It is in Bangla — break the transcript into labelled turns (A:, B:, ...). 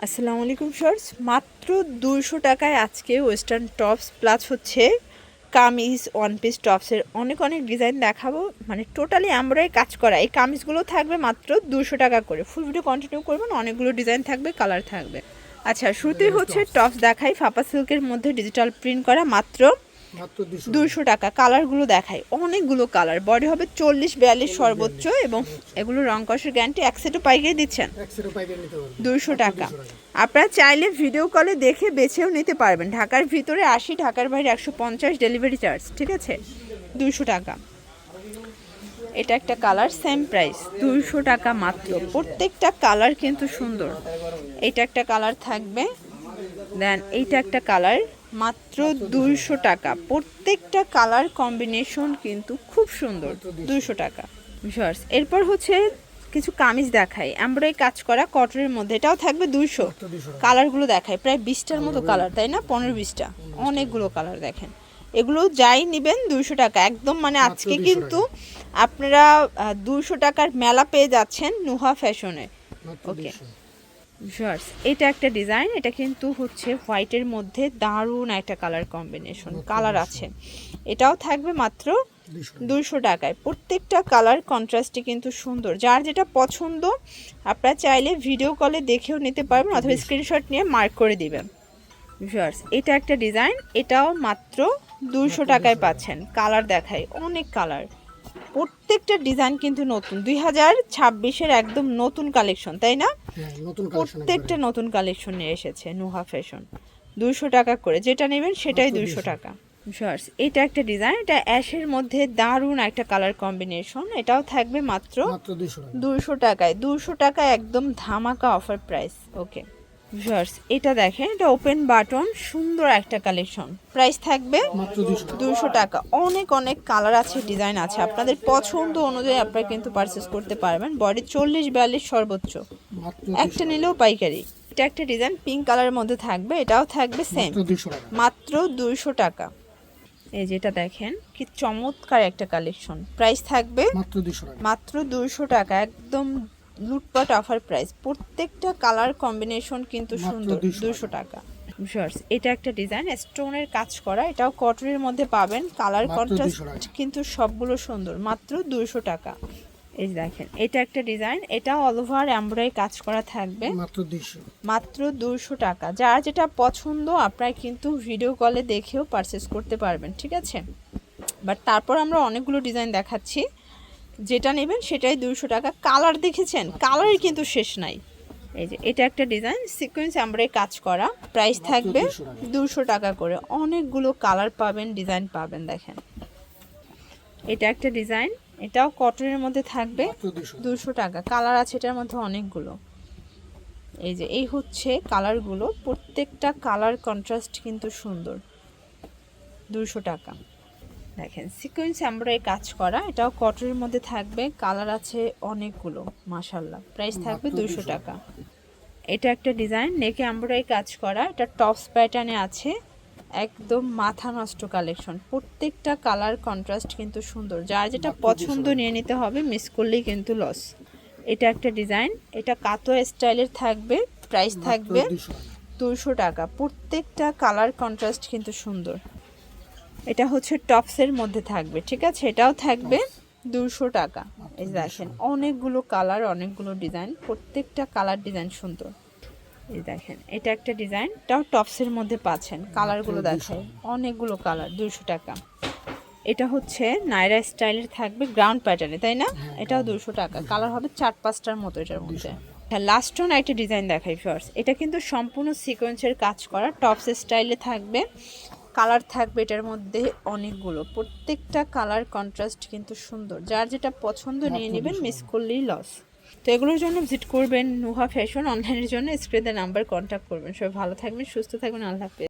A: আসসালামু আলাইকুম শর্টস মাত্র 200 টাকায় আজকে ওয়েস্টার্ন টপস প্লাস হচ্ছে কামিজ ওয়ান পিস টপসের অনেক অনেক ডিজাইন দেখাবো। মানে টোটালি আমরাই কাজ করা এই কামিজগুলো থাকবে মাত্র 200 টাকা করে। ফুল ভিডিও কন্টিনিউ করবেন, অনেকগুলো ডিজাইন থাকবে, কালার থাকবে। আচ্ছা, শুরুতেই হচ্ছে টপস দেখাই ফাপা সিল্কের মধ্যে ডিজিটাল প্রিন্ট করা মাত্র 200 টাকা। কালারগুলো দেখাই, অনেকগুলো কালার, বডি হবে 40-42 সর্বোচ্চ এবং এগুলো রং কষের গ্যারান্টি। এক সেটও পাইকারি দিচ্ছেন 200 টাকা। আপনারা চাইলে ভিডিও কলে দেখে বেছেও নিতে পারবেন। ঢাকার ভিতরে 80, ঢাকার বাইরে 150 ডেলিভারি চার্জ, ঠিক আছে। 200 টাকা। এটা একটা কালার, সেম প্রাইস 200 টাকা মাত্র। প্রত্যেকটা কালার কিন্তু সুন্দর। এটা একটা কালার থাকবে, দেন এইটা একটা কালার, মাত্র 200 টাকা। প্রত্যেকটা কালার কম্বিনেশন কিন্তু খুব সুন্দর, 200 টাকা। ভিউয়ার্স, এরপর হচ্ছে কিছু কামিজ দেখাই এমব্রয়ডারি কাজ করা কটনের মধ্যে, এটাও থাকবে 200। কালারগুলো দেখাই, প্রায় 20টার মতো কালার, তাই না? 15-20টা, অনেকগুলো কালার দেখেন। এগুলো যাই নেবেন 200 টাকা একদম। মানে আজকে কিন্তু আপনারা 200 টাকার মেলা পেয়ে যাচ্ছেন নুহা ফ্যাশনে। ওকে ভিউয়ার্স, এটা একটা ডিজাইন, এটা কিন্তু হচ্ছে হোয়াইটের মধ্যে দারুণ একটা কালার কম্বিনেশন, কালার আছে। এটাও থাকবে মাত্র 200 টাকায়। প্রত্যেকটা কালার কন্ট্রাস্টে কিন্তু সুন্দর। যার যেটা পছন্দ আপনারা চাইলে ভিডিও কলে দেখেও নিতে পারবেন অথবা স্ক্রিনশট নিয়ে মার্ক করে দিবেন। ভিউয়ার্স, এটা একটা ডিজাইন, এটাও মাত্র 200 টাকায় পাচ্ছেন। কালার দেখাই, অনেক কালার। প্রত্যেকটা ডিজাইন কিন্তু নতুন, 2026-এর একদম নতুন কালেকশন, তাই না? প্রত্যেকটা নতুন কালেকশন নিয়ে এসেছে নুহা ফ্যাশন। 200 টাকা করে, যেটা নেবেন সেটাই 200 টাকা। ভিউয়ার্স, এটা একটা ডিজাইন, এটা অ্যাশের মধ্যে দারুণ একটা কালার কম্বিনেশন, এটাও থাকবে মাত্র 200 টাকায়। 200 টাকায় একদম ধামাকা অফার প্রাইস। ওকে ভিউয়ার্স, এটা দেখেন, এটা ওপেন বাটন, সুন্দর একটা কালেকশন, প্রাইস থাকবে 200 টাকা। অনেক অনেক কালার আছে, ডিজাইন আছে, আপনাদের পছন্দ অনুযায়ী আপনারা কিন্তু পারচেস করতে পারবেন। বডি 40-42 সর্বোচ্চ, একটা নিলেও পাইকারি। এটা একটা ডিজাইন পিঙ্ক কালারের মধ্যে থাকবে, এটাও থাকবে সেম মাত্র 200 টাকা। এই যেটা দেখেন, কি চমৎকার একটা কালেকশন, প্রাইস থাকবে মাত্র 200 টাকা। একদম লুটপাট অফার প্রাইস। প্রত্যেকটা কালার কম্বিনেশন কিন্তু সুন্দর, 200 টাকা। ভিউয়ার্স, এটা একটা ডিজাইন স্টোনের কাজ করা, এটাও কটনের মধ্যে পাবেন। কালার কন্ট্রাস্ট কিন্তু সবগুলো সুন্দর, মাত্র 200 টাকা। এই দেখেন, এটা একটা ডিজাইন, এটা অল ওভার এমব্রয়ডারি কাজ করা থাকবে, মাত্র 200 টাকা। যার যেটা পছন্দ আপনারা কিন্তু ভিডিও কলে দেখেও পারচেস করতে পারবেন, ঠিক আছে। বাট তারপর আমরা অনেকগুলো ডিজাইন দেখাচ্ছি, যেটা নেবেন সেটাই 200 টাকা। কালার দেখেছেন, কালারের কিন্তু শেষ নাই। এই যে এটা একটা ডিজাইন, সিকোয়েন্স এমব্রয়ডারি কাজ করা, প্রাইস থাকবে 200 টাকা করে। অনেকগুলো কালার পাবেন, ডিজাইন পাবেন, দেখেন। এটা একটা ডিজাইন, এটাও কটনের মধ্যে থাকবে, 200 টাকা। কালার আছে এটার মধ্যে অনেকগুলো। এই যে এই হচ্ছে কালারগুলো, প্রত্যেকটা কালার কন্ট্রাস্ট কিন্তু সুন্দর, 200 টাকা। দেখেন, সিকোয়েন্স এমব্রয়ডারি কাজ করা, এটাও কটনের মধ্যে থাকবে, কালার আছে অনেকগুলো, মাশাআল্লাহ। প্রাইস থাকবে 200 টাকা। এটা একটা ডিজাইন, নেকে এমব্রয়ডারি কাজ করা, এটা টপস প্যাটার্নে আছে, একদম মাথা নষ্ট কালেকশন। প্রত্যেকটা কালার কন্ট্রাস্ট কিন্তু সুন্দর। যার যেটা পছন্দ নিয়ে নিতে হবে, মিস করলেই কিন্তু লস। এটা একটা ডিজাইন, এটা কাতোয়া স্টাইলের থাকবে, প্রাইস থাকবে 200 টাকা। প্রত্যেকটা কালার কন্ট্রাস্ট কিন্তু সুন্দর। এটা হচ্ছে টপসের মধ্যে থাকবে, ঠিক আছে, এটাও থাকবে 200 টাকা। এই দেখেন, অনেকগুলো কালার, অনেকগুলো ডিজাইন, প্রত্যেকটা কালার ডিজাইন সুন্দর। এই দেখেন, এটা একটা ডিজাইন, এটাও টপসের মধ্যে পাচ্ছেন। কালারগুলো দেখায়, অনেকগুলো কালার, 200 টাকা। এটা হচ্ছে নাইরা স্টাইলের থাকবে, গ্রাউন্ড প্যাটার্নে, তাই না? এটাও 200 টাকা। কালার হবে 4-5টার মতো এটার মধ্যে। হ্যাঁ, লাস্ট ওয়ান একটা ডিজাইন দেখাই ফার্স্ট। এটা কিন্তু সম্পূর্ণ সিকোয়েন্সের কাজ করা, টপস স্টাইলে থাকবে, কালার থাকবে এটার মধ্যে অনেকগুলো। প্রত্যেকটা কালার কন্ট্রাস্ট কিন্তু সুন্দর। যার যেটা পছন্দ নিয়ে নেবেন, মিস করলেই লস। তো এগুলোর জন্য ভিজিট করবেন নুহা ফ্যাশন। অনলাইনের জন্য স্ক্রিনে নাম্বার কন্ট্যাক্ট করবেন। সবাই ভালো থাকবেন, সুস্থ থাকবেন, আল্লাহ হাফেজ।